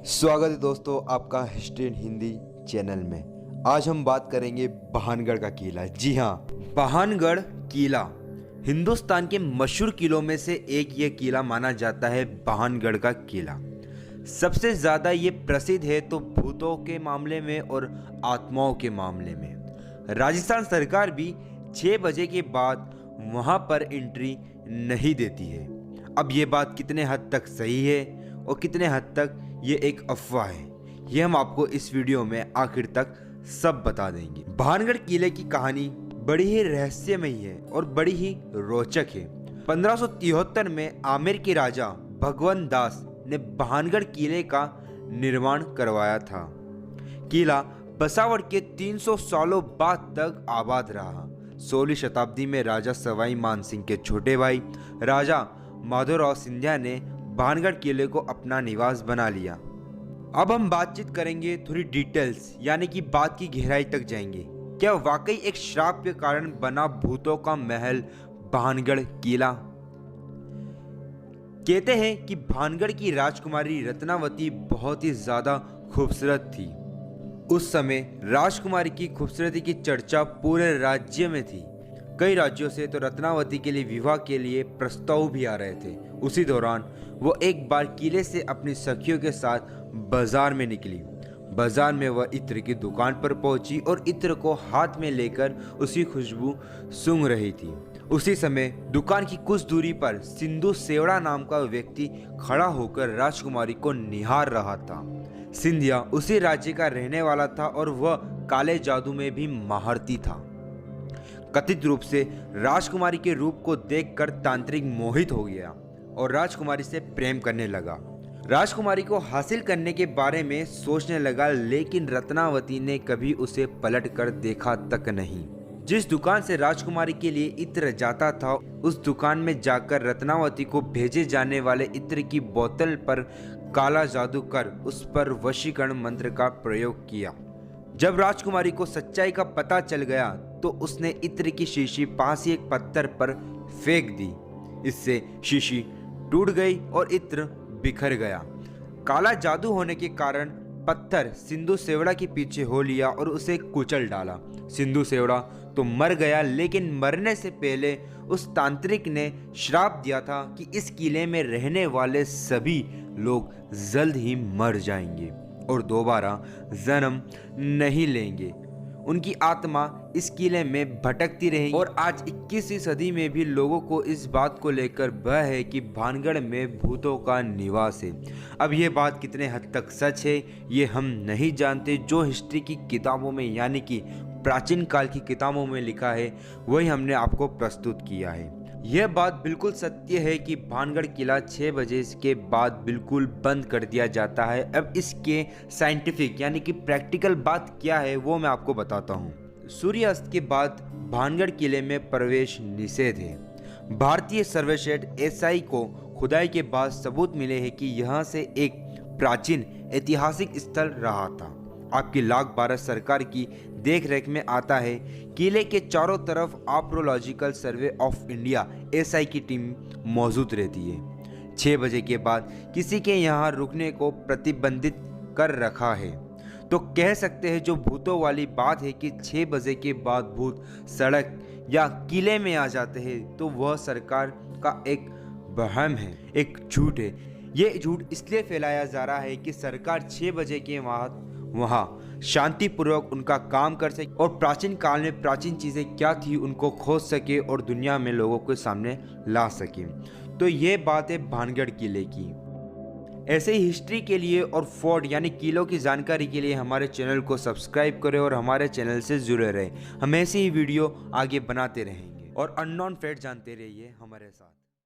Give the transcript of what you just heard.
स्वागत है दोस्तों आपका हिस्ट्री इन हिंदी चैनल में। आज हम बात करेंगे बहानगढ़ का किला। जी हाँ, बहानगढ़ किला हिंदुस्तान के मशहूर किलों में से एक ये किला माना जाता है। बहानगढ़ का किला सबसे ज़्यादा ये प्रसिद्ध है तो भूतों के मामले में और आत्माओं के मामले में। राजस्थान सरकार भी 6 बजे के बाद वहाँ पर एंट्री नहीं देती है। अब ये बात कितने हद तक सही है और कितने हद तक ये एक अफवाह है, ये हम आपको इस वीडियो में आखिर तक सब बता देंगे। बहानगढ़ किले की कहानी बड़ी ही रहस्यमयी है और बड़ी ही रोचक है। 1573 में आमेर के राजा भगवंत दास ने बहानगढ़ किले का निर्माण करवाया था। किला बसावड़ के 300 सालों बाद तक आबाद रहा। 16वीं शताब्दी में राजा सवाई मानसिंह के छोटे भाई राजा माधोराव सिंधिया ने बहानगढ़ किले को अपना निवास बना लिया। अब हम बातचीत करेंगे थोड़ी डिटेल्स, यानी कि बात की गहराई तक जाएंगे। क्या वाकई एक श्राप के कारण बना भूतों का महल बहानगढ़ किला? कहते हैं कि बहानगढ़ की राजकुमारी रत्नावती बहुत ही ज्यादा खूबसूरत थी। उस समय राजकुमारी की खूबसूरती की चर्चा पूरे राज्य में थी। कई राज्यों से तो रत्नावती के लिए विवाह के लिए प्रस्ताव भी आ रहे थे। उसी दौरान वो एक बार किले से अपनी सखियों के साथ बाजार में निकली। बाजार में वह इत्र की दुकान पर पहुंची और इत्र को हाथ में लेकर उसकी खुशबू सूंघ रही थी। उसी समय दुकान की कुछ दूरी पर सिंधु सेवड़ा नाम का व्यक्ति खड़ा होकर राजकुमारी को निहार रहा था। सिंधिया उसी राज्य का रहने वाला था और वह काले जादू में भी महारती था। कथित रूप से राजकुमारी के रूप को देखकर तांत्रिक मोहित हो गया और राजकुमारी से प्रेम करने लगा। राजकुमारी को हासिल करने के बारे में सोचने लगा, लेकिन रत्नावती ने कभी उसे पलट कर देखा तक नहीं। जिस दुकान से राजकुमारी के लिए इत्र जाता था, उस दुकान में जाकर रत्नावती को भेजे जाने वाले इत्र की बोतल पर काला जादू कर उस पर वशीकरण मंत्र का प्रयोग किया। जब राजकुमारी को सच्चाई का पता चल गया तो उसने इत्र की शीशी पास ही एक पत्थर पर फेंक दी। इससे शीशी टूट गई और इत्र बिखर गया। काला जादू होने के कारण पत्थर सिंधु सेवड़ा के पीछे हो लिया और उसे कुचल डाला। सिंधु सेवड़ा तो मर गया, लेकिन मरने से पहले उस तांत्रिक ने श्राप दिया था कि इस किले में रहने वाले सभी लोग जल्द ही मर जाएंगे और दोबारा जन्म नहीं लेंगे। उनकी आत्मा इस किले में भटकती रहेगी। और आज 21वीं सदी में भी लोगों को इस बात को लेकर भय है कि बहानगढ़ में भूतों का निवास है। अब ये बात कितने हद तक सच है ये हम नहीं जानते। जो हिस्ट्री की किताबों में यानी कि प्राचीन काल की किताबों में लिखा है वही हमने आपको प्रस्तुत किया है। यह बात बिल्कुल सत्य है कि बहानगढ़ किला 6 बजे के बाद बिल्कुल बंद कर दिया जाता है। अब इसके साइंटिफिक यानी कि प्रैक्टिकल बात क्या है वो मैं आपको बताता हूँ। सूर्यास्त के बाद बहानगढ़ किले में प्रवेश निषेध है। भारतीय सर्वेक्षण एसआई को खुदाई के बाद सबूत मिले हैं कि यहाँ से एक प्राचीन ऐतिहासिक स्थल रहा था। आपकी लाख भारत सरकार की देखरेख में आता है। किले के चारों तरफ archaeological survey of India SI की टीम मौजूद रहती है। 6 बजे के बाद किसी के यहाँ रुकने को प्रतिबंधित कर रखा है। तो कह सकते हैं जो भूतों वाली बात है कि 6 बजे के बाद भूत सड़क या किले में आ जाते हैं, तो वह सरकार का एक वहम है, एक झूठ है। ये झूठ इसलिए फैलाया जा रहा है कि सरकार 6 बजे के बाद वहाँ शांतिपूर्वक उनका काम कर सके और प्राचीन काल में प्राचीन चीज़ें क्या थी उनको खोज सके और दुनिया में लोगों के सामने ला सके। तो ये बात है बहानगढ़ किले की। ऐसे ही हिस्ट्री के लिए और फोर्ट यानी किलों की जानकारी के लिए हमारे चैनल को सब्सक्राइब करें और हमारे चैनल से जुड़े रहें। हम ऐसे ही वीडियो आगे बनाते रहेंगे और अननोन फैक्ट जानते रहिए हमारे साथ।